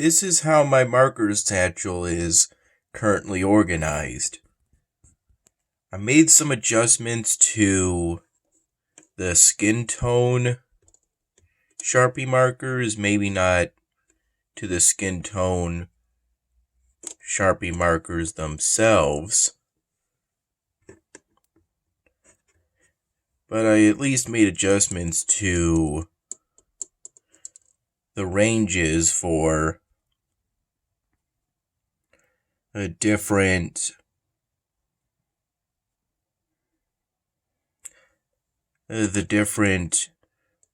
this is how my marker satchel is currently organized. I made some adjustments to the skin tone Sharpie markers, maybe not to the skin tone Sharpie markers themselves, but I at least made adjustments to the ranges for the different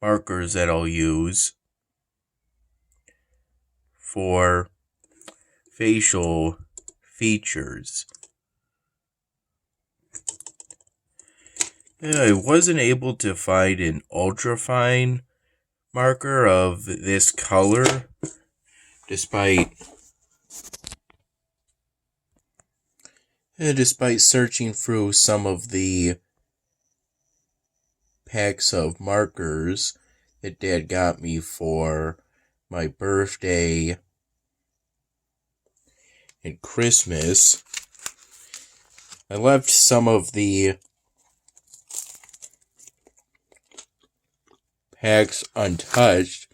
markers that I'll use for facial features. I wasn't able to find an ultrafine marker of this color, despite searching through some of the packs of markers that Dad got me for my birthday and Christmas. I left some of the packs untouched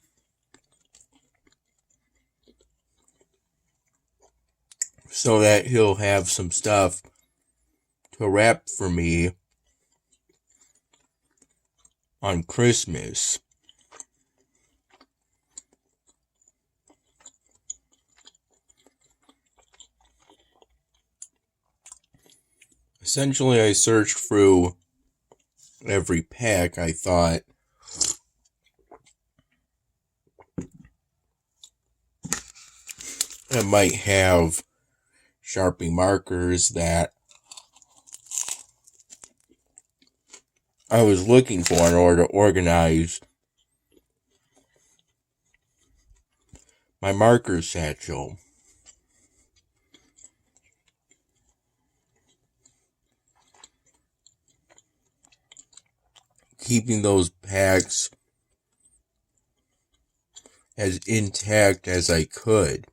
so that he'll have some stuff to wrap for me on Christmas. Essentially, I searched through every pack I thought that might have Sharpie markers that I was looking for in order to organize my marker satchel. Keeping those packs as intact as I could.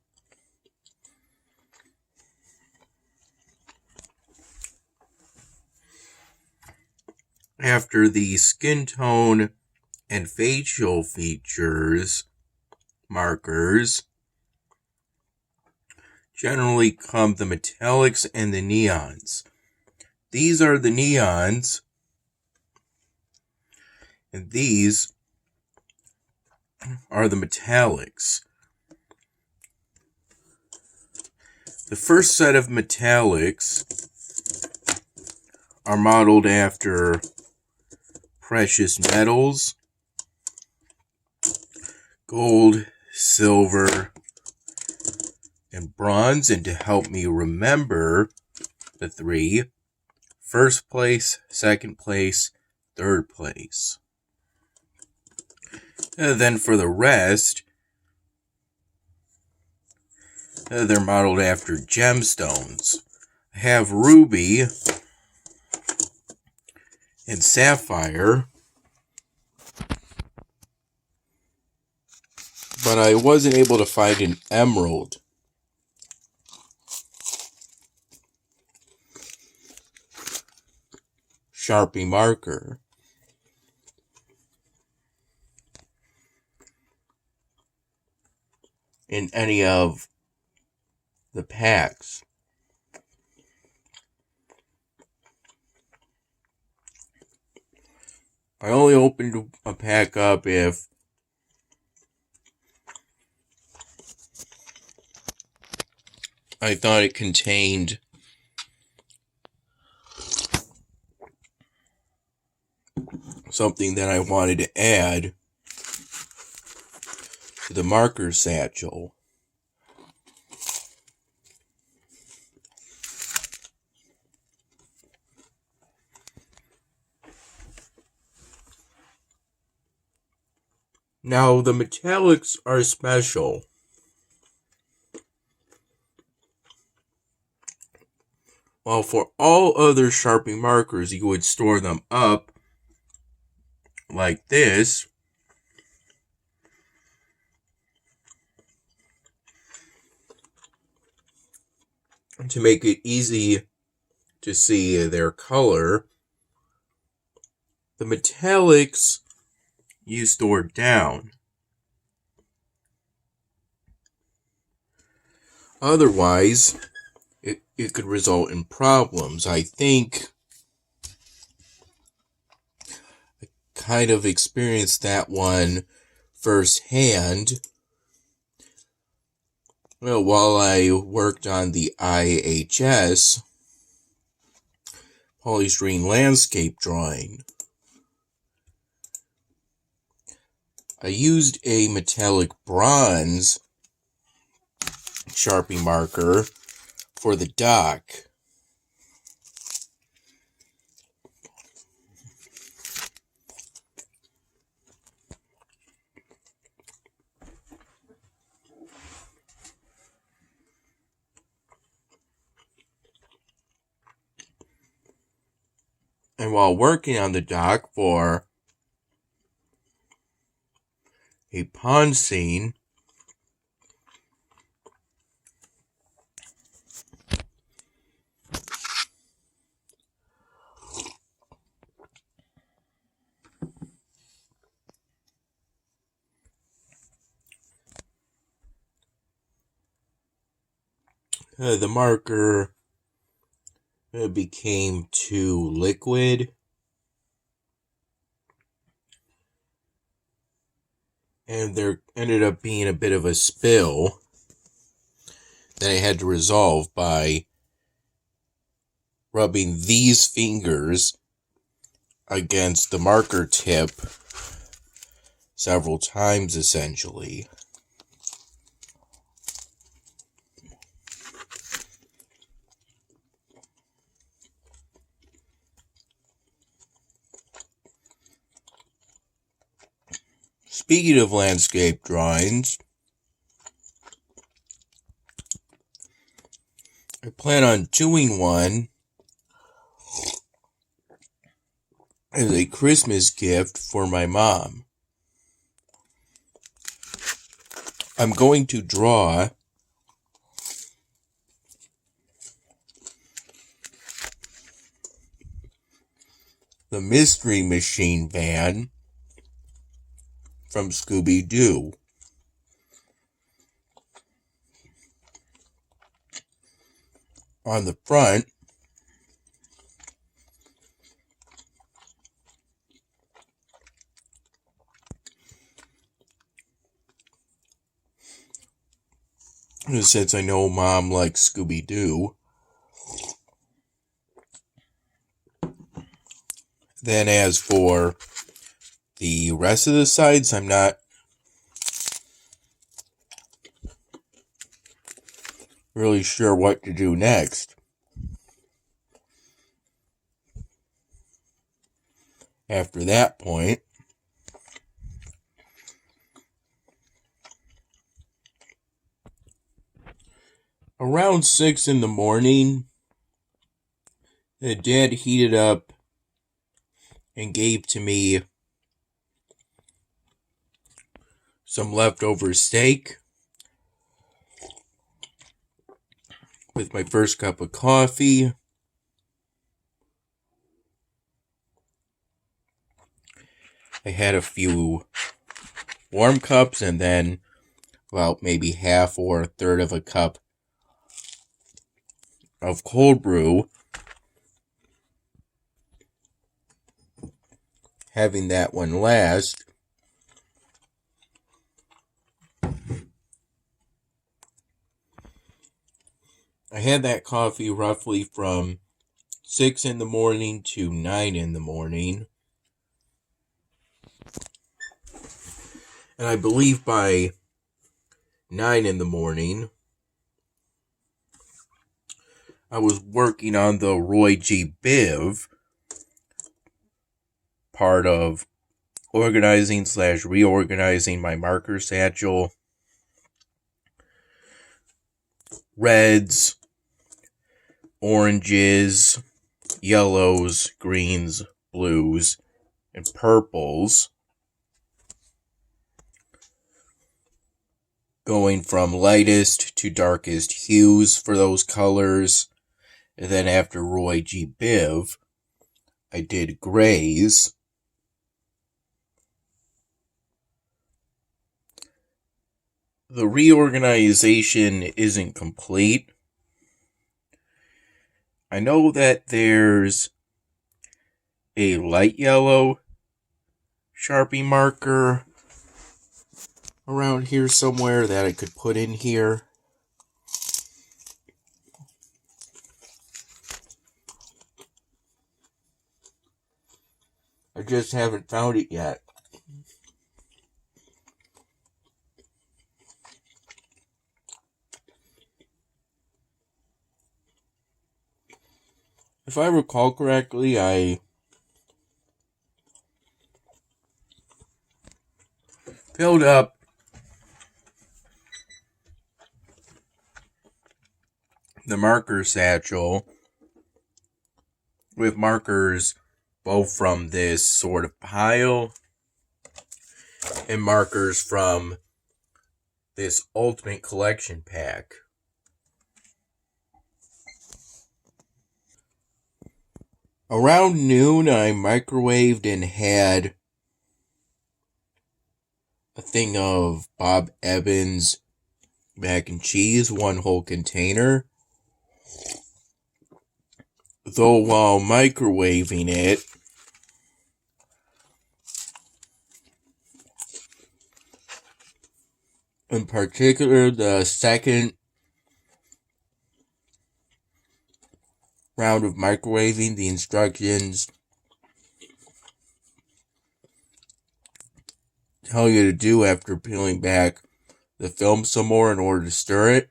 After the skin tone and facial features markers, generally come the metallics and the neons. These are the neons, and these are the metallics. The first set of metallics are modeled after precious metals, gold, silver, and bronze. And to help me remember the three: first place, second place, third place. Then for the rest, they're modeled after gemstones. I have ruby and sapphire, but I wasn't able to find an emerald. Sharpie marker. In any of the packs. I only opened a pack up if I thought it contained something that I wanted to add to the marker satchel. Now, the metallics are special. While for all other Sharpie markers, you would store them up like this. to make it easy to see their color, the metallics you store down. Otherwise, it could result in problems. I think I kind of experienced that one firsthand. Well, while I worked on the IHS polystyrene landscape drawing, I used a metallic bronze Sharpie marker for the dock. And while working on the dock for a pond scene, the marker became too liquid, and there ended up being a bit of a spill that I had to resolve by rubbing these fingers against the marker tip several times, essentially. Speaking of landscape drawings, I plan on doing one as a Christmas gift for my mom. I'm going to draw the Mystery Machine van from Scooby-Doo. On the front, since I know Mom likes Scooby-Doo, then as for the rest of the sides, I'm not really sure what to do next. After that point, around 6 in the morning, Dad heated up and gave to me some leftover steak with my first cup of coffee. I had a few warm cups and then about maybe half or a third of a cup of cold brew. Having that one last, I had that coffee roughly from 6 in the morning to 9 in the morning. And I believe by 9 in the morning, I was working on the Roy G. Biv part of organizing/reorganizing my marker satchel. Reds, oranges, yellows, greens, blues, and purples. going from lightest to darkest hues for those colors. And then after Roy G. Biv, I did grays. The reorganization isn't complete. I know that there's a light yellow Sharpie marker around here somewhere that I could put in here. I just haven't found it yet. If I recall correctly, I filled up the marker satchel with markers both from this sort of pile and markers from this Ultimate Collection pack. Around noon, I microwaved and had a thing of Bob Evans mac and cheese, one whole container. Though while microwaving it, in particular the second round of microwaving, the instructions tell you to do after peeling back the film some more in order to stir it.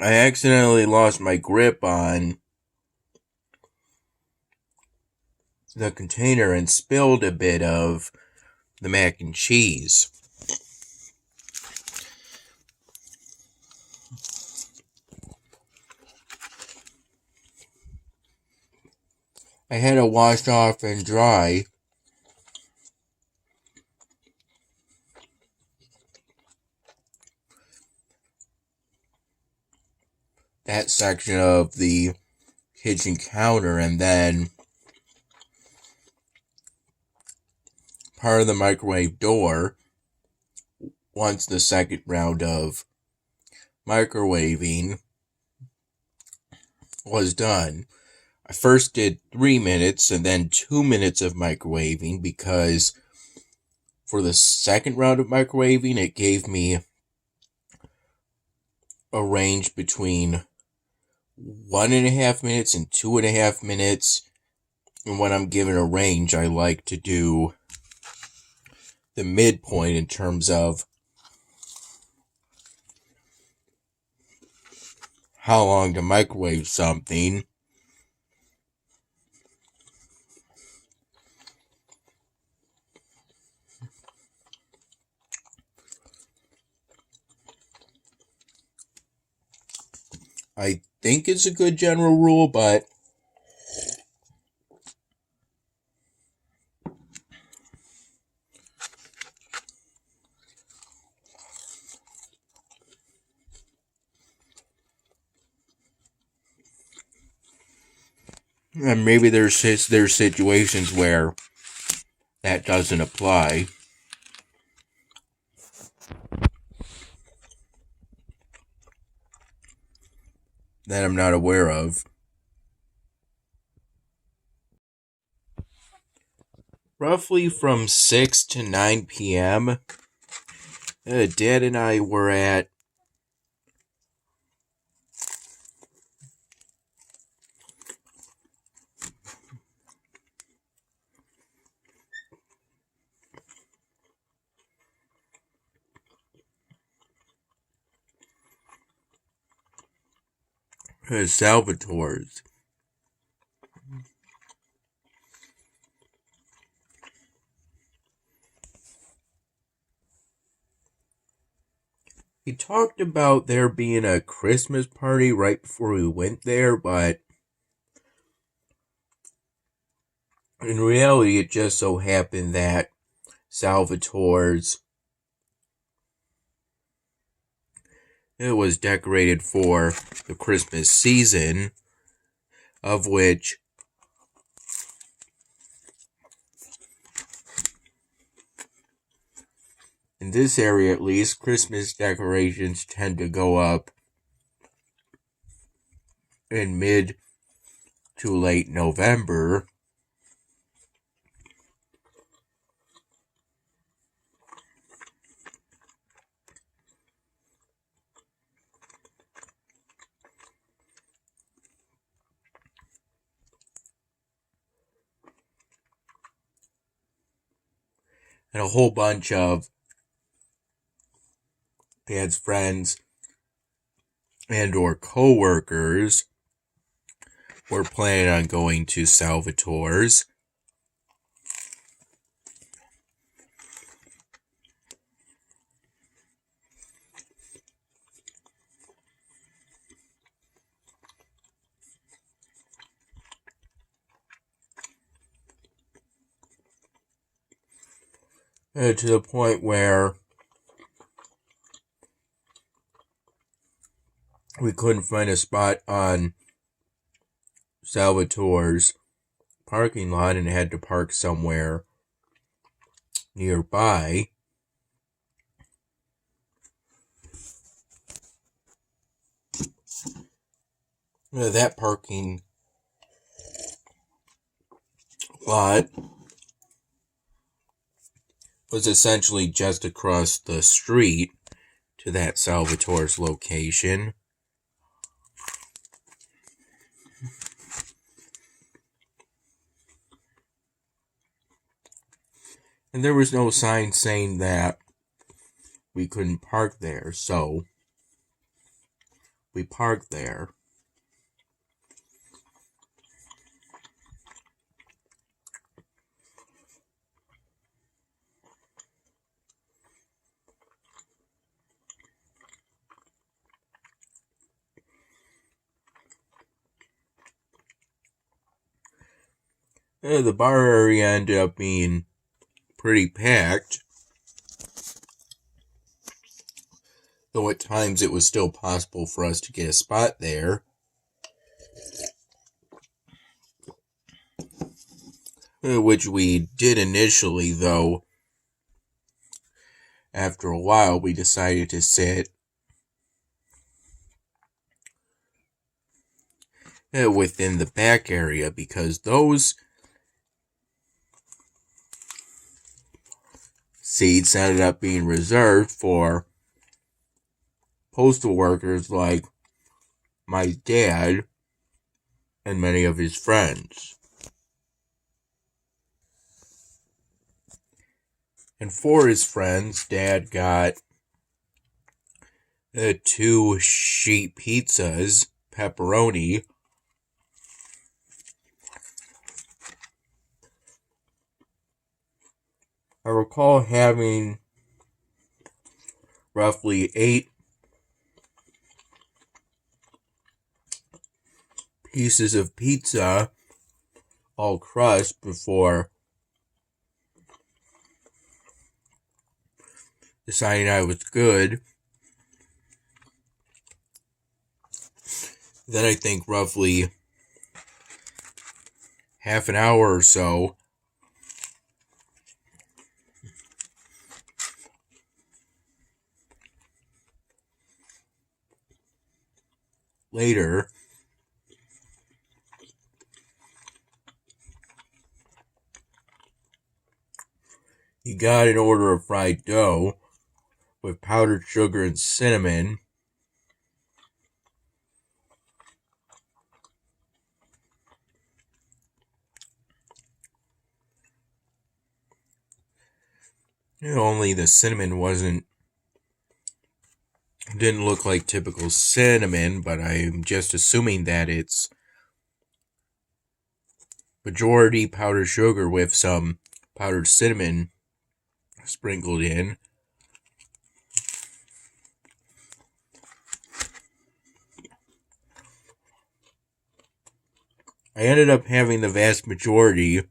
I accidentally lost my grip on the container and spilled a bit of the mac and cheese. I had to wash off and dry that section of the kitchen counter, and then part of the microwave door once the second round of microwaving was done. I first did 3 minutes and then 2 minutes of microwaving because for the second round of microwaving, it gave me a range between 1.5 minutes and 2.5 minutes. And when I'm given a range, I like to do the midpoint in terms of how long to microwave something. I think it's a good general rule, but and maybe there's situations where that doesn't apply. That I'm not aware of. Roughly from 6 to 9 p.m., Dad and I were at Salvatore's. He talked about there being a Christmas party right before we went there, but In reality, it just so happened that Salvatore's it was decorated for the Christmas season, of which in this area at least, Christmas decorations tend to go up in mid to late November. And a whole bunch of Dad's friends and or co-workers were planning on going to Salvatore's. To the point where we couldn't find a spot on Salvatore's parking lot and had to park somewhere nearby. That parking lot was essentially just across the street to that Salvatore's location. And there was no sign saying that we couldn't park there, so we parked there. The bar area ended up being pretty packed, though at times it was still possible for us to get a spot there. Which we did initially, though after a while we decided to sit within the back area because those seats ended up being reserved for postal workers like my dad and many of his friends. And for his friends, Dad got 2 sheet pizzas, pepperoni, I recall having roughly 8 pieces of pizza, all crust, before deciding I was good. Then I think roughly half an hour or so later, he got an order of fried dough with powdered sugar and cinnamon. Only the cinnamon didn't look like typical cinnamon, but I'm just assuming that it's majority powdered sugar with some powdered cinnamon sprinkled in. I ended up having the vast majority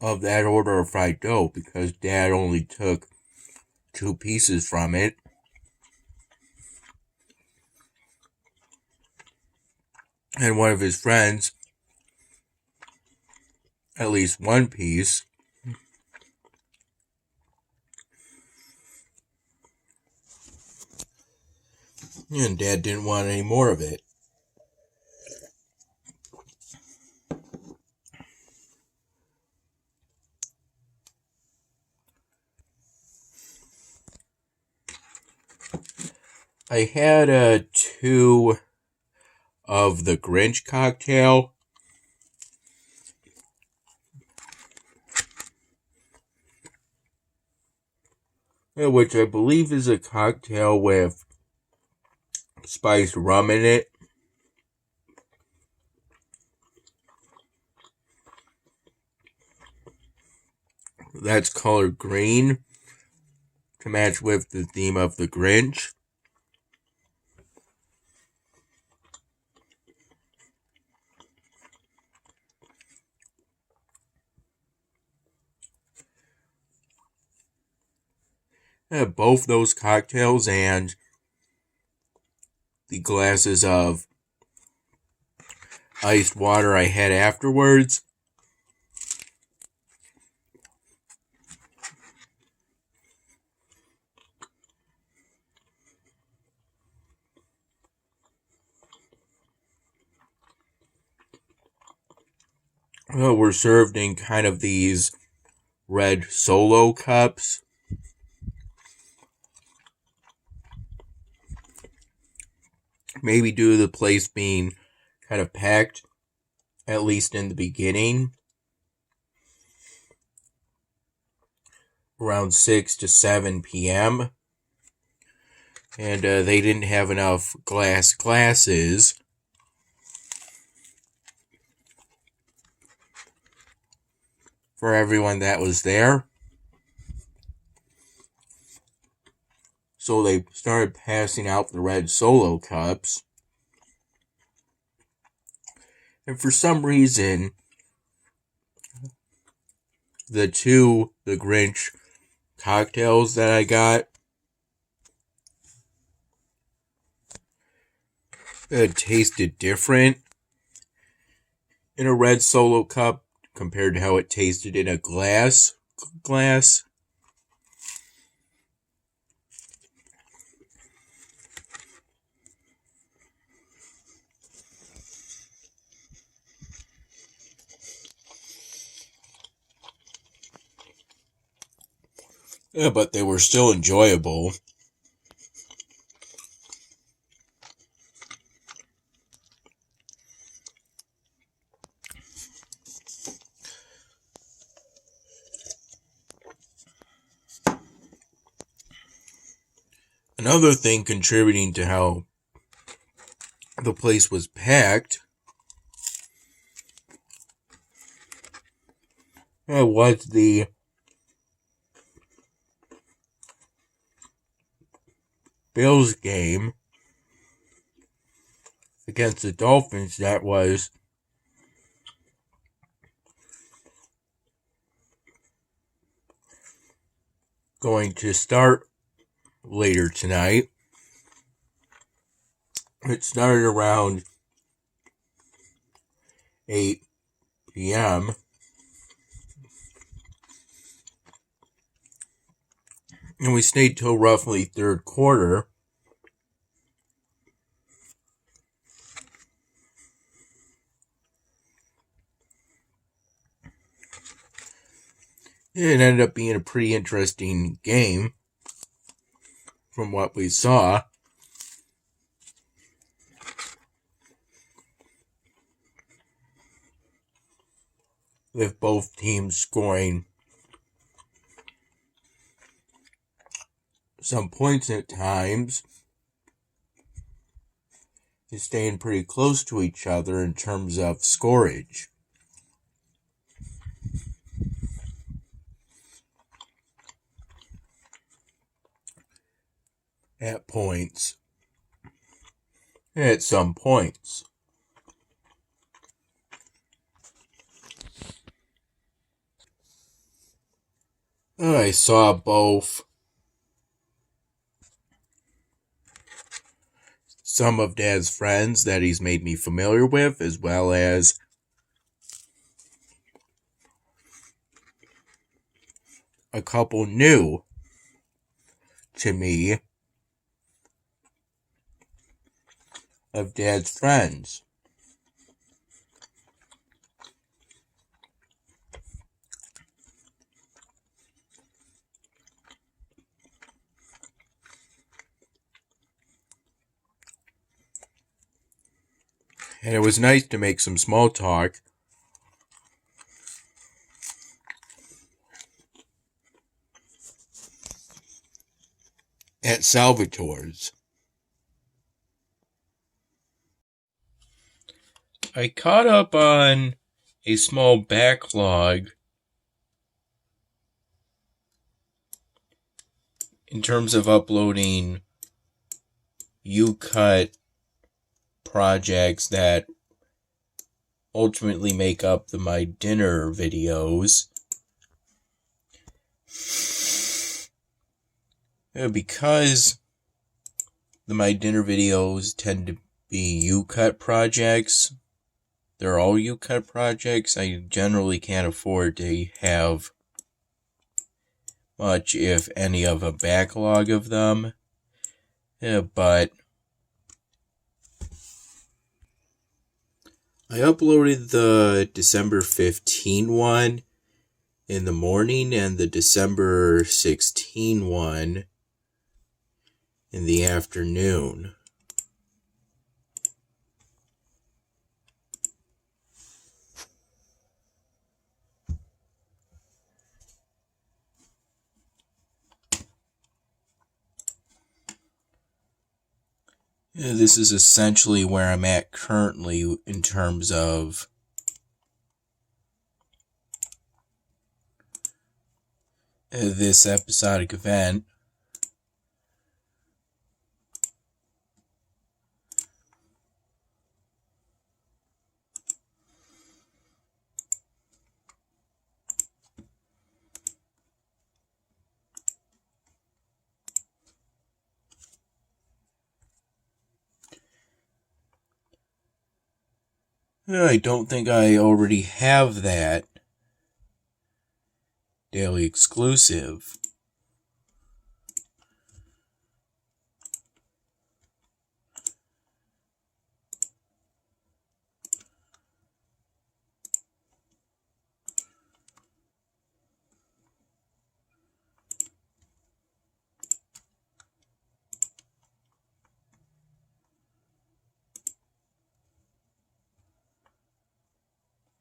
of that order of fried dough because Dad only took 2 pieces from it. And one of his friends, at least 1 piece. And Dad didn't want any more of it. I had 2 of the Grinch cocktail. Which I believe is a cocktail with spiced rum in it. That's colored green to match with the theme of the Grinch. Both those cocktails and the glasses of iced water I had afterwards. Were served in kind of these red Solo cups. Maybe due to the place being kind of packed, at least in the beginning, around 6 to 7 p.m. And they didn't have enough glasses. For everyone that was there. So they started passing out the red Solo cups. And for some reason, the Grinch cocktails that I got, it tasted different in a red Solo cup compared to how it tasted in a glass. Yeah, but they were still enjoyable. Another thing contributing to how the place was packed was the Bills game against the Dolphins that was going to start later tonight. It started around 8 p.m. And we stayed till roughly third quarter. It ended up being a pretty interesting game from what we saw. With both teams scoring some points at times and staying pretty close to each other in terms of scorage. At some points. I saw both some of Dad's friends that he's made me familiar with, as well as a couple new to me of Dad's friends. And it was nice to make some small talk at Salvatore's. I caught up on a small backlog in terms of uploading U-Cut projects that ultimately make up my dinner videos. Because my dinner videos tend to be U-Cut projects, they're all U-Cut projects, I generally can't afford to have much, if any, of a backlog of them. But I uploaded the December 15 one in the morning and the December 16 one in the afternoon. This is essentially where I'm at currently in terms of this episodic event. I don't think I already have that daily exclusive.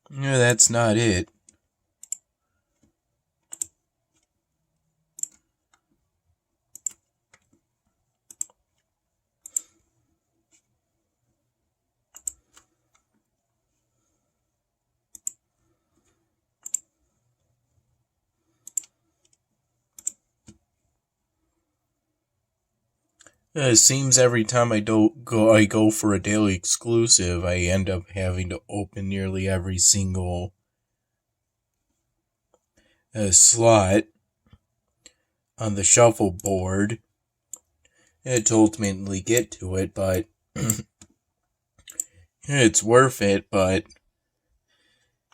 No, that's not it. It seems every time I go for a daily exclusive, I end up having to open nearly every single slot on the shuffleboard to ultimately get to it, but it's worth it, but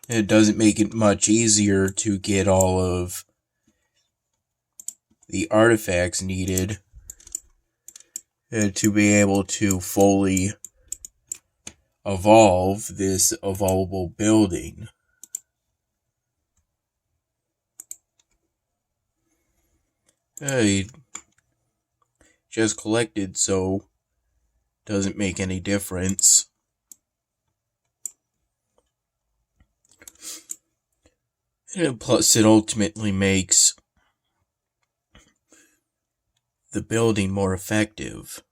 it doesn't make it much easier to get all of the artifacts needed to be able to fully evolve this evolvable building. I just collected, so doesn't make any difference. Plus, it ultimately makes the building more effective.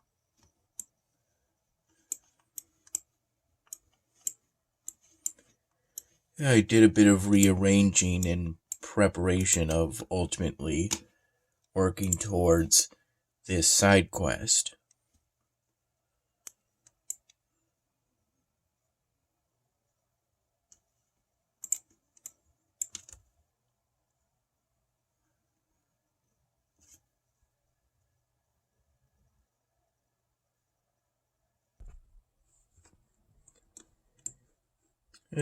I did a bit of rearranging in preparation of ultimately working towards this side quest.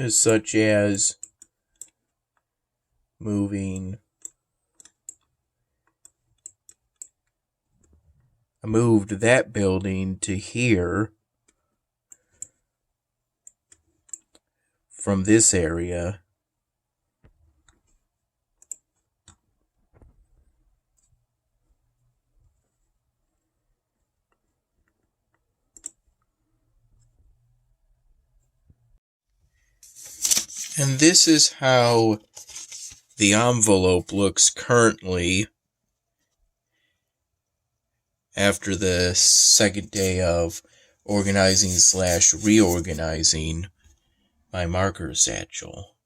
such as I moved that building to here from this area. And this is how the envelope looks currently after the second day of organizing / reorganizing my marker satchel.